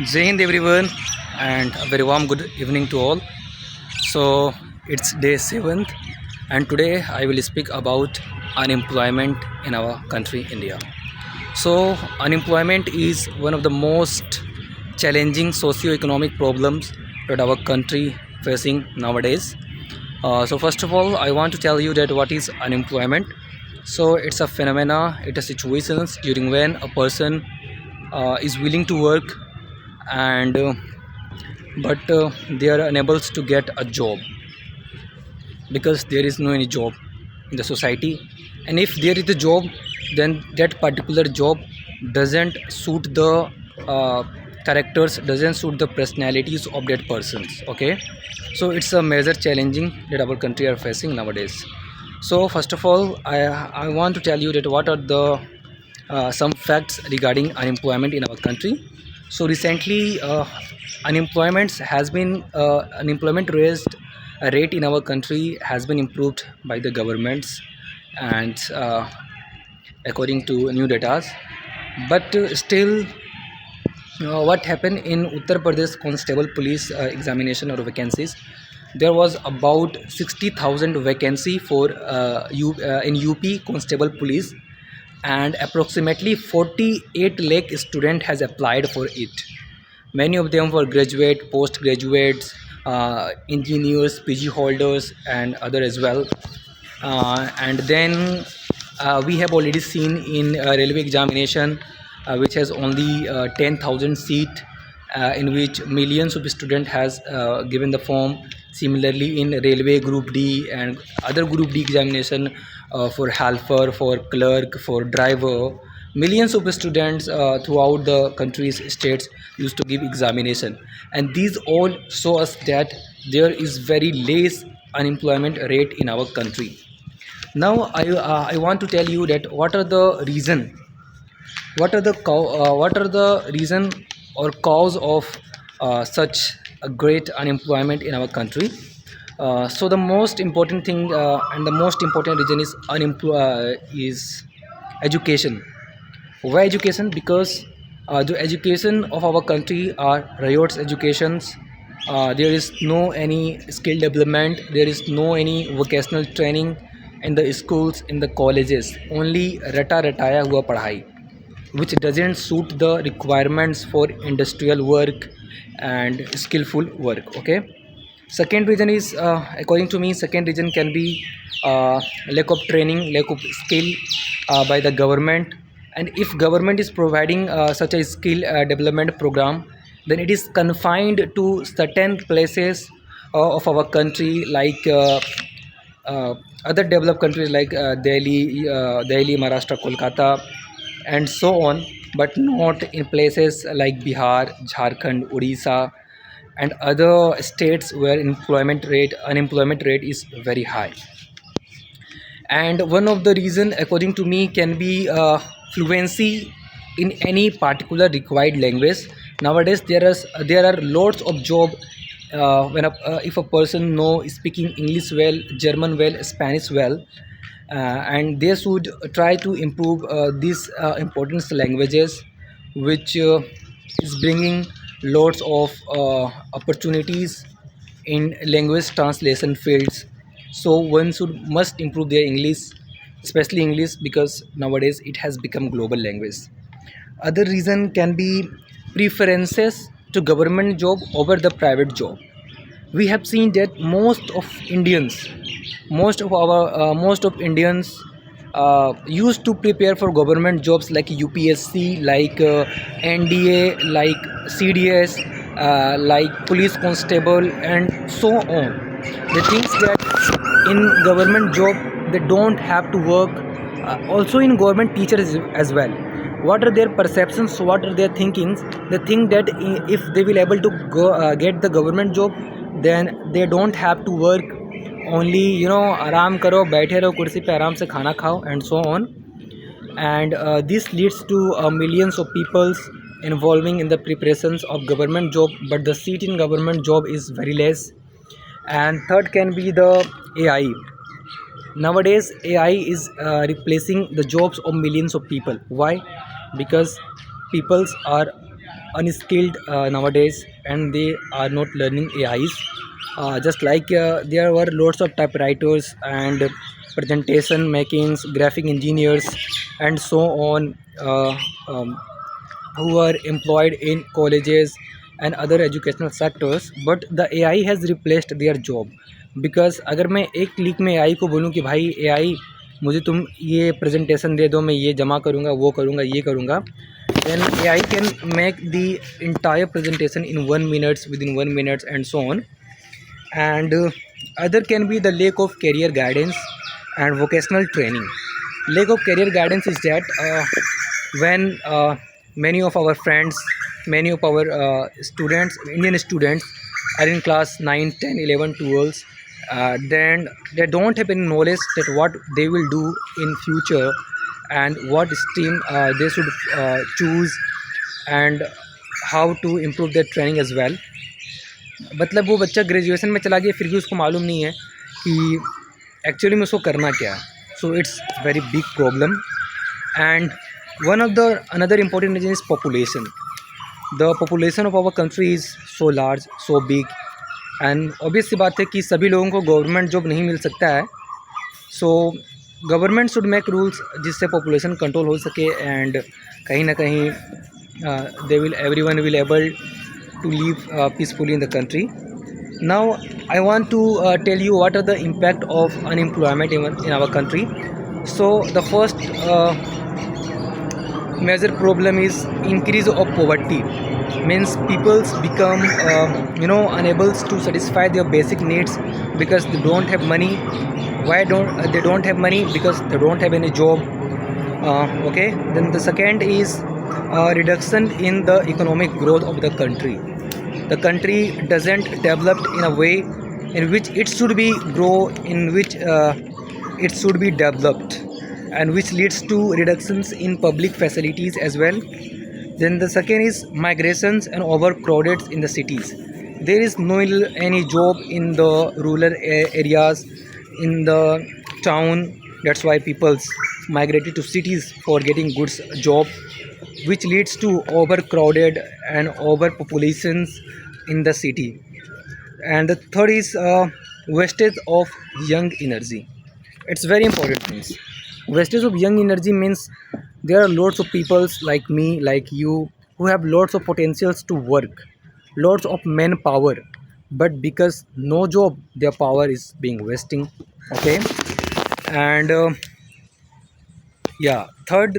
Jai Hind everyone, and a very warm good evening to all. So it's day 7th, and today I will speak about unemployment in our country India. So unemployment is one of the most challenging socio-economic problems that our country facing nowadays. So first of all, I want to tell you that what is unemployment. So it's a phenomena, it's a situations during when a person is willing to work and but they are unable to get a job because there is no any job in the society, and if there is a job, then that particular job doesn't suit the uh, characters, doesn't suit the personalities of that persons. Okay, so it's a major challenging that our country are facing nowadays. So first of all, I want to tell you that what are the some facts regarding unemployment in our country. So recently, unemployment raised rate in our country has been improved by the governments, and according to new data. But still, what happened in Uttar Pradesh constable police examination or vacancies? There was about 60,000 vacancy for in UP constable police, and approximately 48 lakh student has applied for it. Many of them were graduate, postgraduates, engineers, PG holders, and other as well. And then we have already seen in railway examination, which has only 10,000 seat, in which millions of student has given the form. Similarly, in railway group D and other group D examination, for helper, for clerk, for driver, millions of students throughout the country's states used to give examination, and these all show us that there is very less unemployment rate in our country. Now I want to tell you that what are the reason or cause of such a great unemployment in our country. So the most important thing and the most important reason is education. Why education? Because the education of our country are riots educations. There is no any skill development, there is no any vocational training in the schools, in the colleges. Only rata rataya hua padhai, which doesn't suit the requirements for industrial work and skillful work. Okay, second reason is, according to me, second reason can be lack of training, lack of skill by the government. And if government is providing such a skill development program, then it is confined to certain places of our country, like other developed countries like Delhi, Maharashtra, Kolkata, and so on, but not in places like Bihar, Jharkhand, Odisha, and other states where unemployment rate is very high. And one of the reason, according to me, can be fluency in any particular required language. Nowadays there are lots of job, if a person know speaking English well, German well, Spanish well, and they should try to improve these important languages, which is bringing lots of opportunities in language translation fields. So one should must improve their English, especially English, because nowadays it has become global language. Other reason can be preferences to government job over the private job. We have seen that most of Indians used to prepare for government jobs like UPSC, like NDA, like CDS, like police constable, and so on. They think that in government job they don't have to work. Also in government teachers as well. What are their perceptions? What are their thinkings? They think that if they will able to get the government job, then they don't have to work. Only, आराम करो, बैठे रहो कुर्सी पे, आराम से खाना खाओ, and so on. And this leads to millions of peoples involving in the preparations of government job, but the seat in government job is very less. And third can be the AI. Nowadays AI is replacing the jobs of millions of people. Why? Because peoples are unskilled nowadays, and they are not learning AIs. Just like there were lots of typewriters and presentation makings, graphic engineers, and so on, who are employed in colleges and other educational sectors, but the AI has replaced their job. because अगर मैं एक click में AI को बोलूँ कि भाई AI मुझे तुम ये प्रेजेंटेशन दे दो, मैं ये जमा करूँगा, वो करूँगा, ये करूँगा, then AI can make the entire presentation in 1 minute, within 1 minute, and so on. And other can be the lack of career guidance and vocational training. Lack of career guidance is that when many of our friends, many of our students, Indian students, are in class 9, 10, 11, 12, then they don't have any knowledge that what they will do in future and what stream they should choose, and how to improve their training as well. मतलब वो बच्चा graduation में चला गया, फिर भी उसको मालूम नहीं है कि एक्चुअली में उसको करना क्या है. So it's very big problem. And one of the another important reason is population. The population of our country is so large, so big, and obvious सी बात है कि सभी लोगों को गवर्नमेंट जॉब नहीं मिल सकता है. So government should make rules जिससे पॉपुलेशन कंट्रोल हो सके, एंड कहीं ना कहीं everyone will able to live peacefully in the country. Now I want to tell you what are the impact of unemployment in our country. So the first major problem is increase of poverty. Means people become unable to satisfy their basic needs because they don't have money. Why don't they don't have money? Because they don't have any job. Okay, then the second is reduction in the economic growth of the country. The country doesn't develop in a way in which it should be grow, in which it should be developed, and which leads to reductions in public facilities as well. Then the second is migrations and overcrowded in the cities. There is no any job in the rural areas, in the town. That's why people migrated to cities for getting good job, which leads to overcrowded and overpopulations in the city. And the third is wastage of young energy. It's very important things. Wastage of young energy means there are lots of people like me, like you, who have lots of potentials to work, lots of manpower, but because no job, their power is being wasting. Okay. And third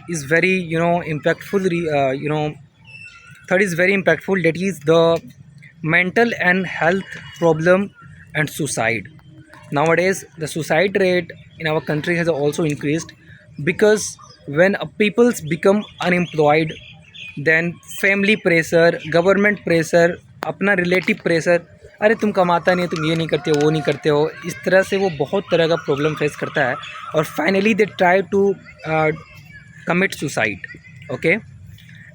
is very impactful. Third is very impactful, that is the mental and health problem and suicide. Nowadays the suicide rate in our country has also increased, because when peoples become unemployed, then family pressure, government pressure, अपना relative pressure, अरे तुम कमाता नहीं, तुम ये नहीं करते हो, वो नहीं करते हो, इस तरह से वो बहुत तरह का प्रॉब्लम फेस करता है, और finally they try to commit suicide. Okay.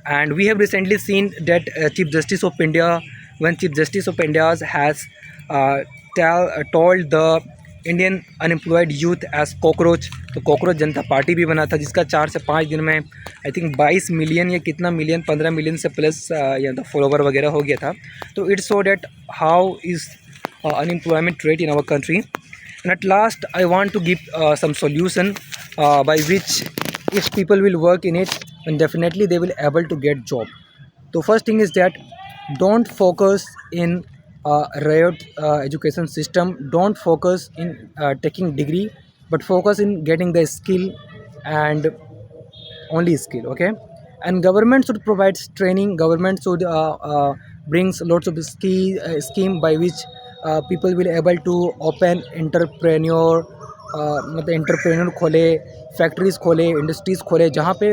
And we have recently seen that Chief Justice of India, when Chief Justice of India has told the Indian unemployed youth as cockroach, तो cockroach जनता party भी बना था, जिसका 4 से 5 दिन में I think 22 million या कितना मिलियन, 15 मिलियन से प्लस या फॉलोवर वगैरह हो गया था. तो it's so date how is unemployment rate in our country. And at last I want to give some solution by which if people will work in it, then definitely they will able to get job. So first thing is that don't focus in riot education system, don't focus in taking degree, but focus in getting the skill, and only skill. Okay. And government should provide training, government should brings lots of scheme by which people will able to open entrepreneur, मतलब entrepreneur खोले, factories खोले, industries खोले, जहाँ पे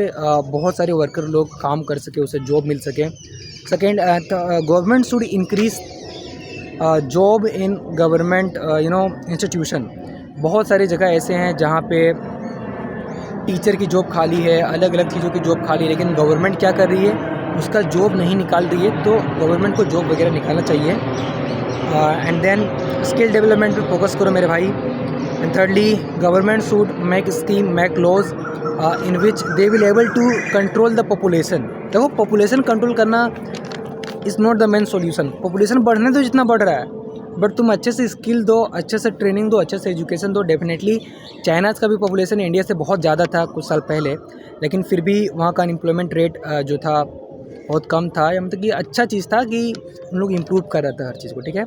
बहुत सारे worker लोग काम कर सके, उसे जॉब मिल सके. Second, government should increase job in government institution. बहुत सारी जगह ऐसे हैं जहाँ पे टीचर की जॉब खाली है, अलग अलग चीज़ों की जॉब खाली है, लेकिन गवर्नमेंट क्या कर रही है, उसका जॉब नहीं निकाल रही है. तो गवर्नमेंट को जॉब वगैरह निकालना चाहिए. एंड देन स्किल डेवलपमेंट पे फोकस करो मेरे भाई. And thirdly, government should make scheme, make laws in which they will able to control the population. देखो पॉपुलेशन कंट्रोल करना is not the main solution. Population बढ़ने दो जितना बढ़ रहा है, बट तुम अच्छे से स्किल दो, अच्छे से ट्रेनिंग दो, अच्छे से एजुकेशन दो। डेफिनेटली चाइनाज़ का भी पॉपुलेशन इंडिया से बहुत ज़्यादा था कुछ साल पहले, लेकिन फिर भी वहाँ का अनएम्प्लॉयमेंट रेट जो था बहुत कम था, या मतलब कि अच्छा चीज़ था कि उन लोग इम्प्रूव कर रहा था हर चीज़ को, ठीक है।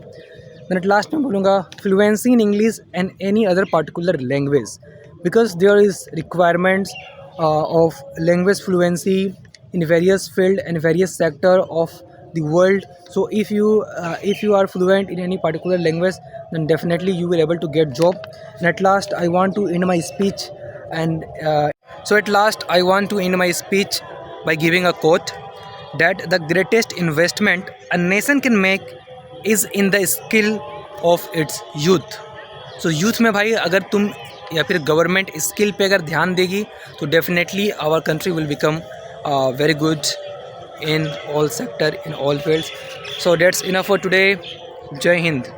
मैं लास्ट में बोलूँगा fluency in English and any other particular language, because there is requirements of language fluency in various field and various sector of the world. So if you are fluent in any particular language, then definitely you will able to get job. And at last I want to end my speech, and by giving a quote that the greatest investment a nation can make is in the skill of its youth. So youth में भाई अगर तुम या फिर government skill पे अगर ध्यान देगी तो definitely our country will become very good in all sector, in all fields. So that's enough for today. Jai Hind.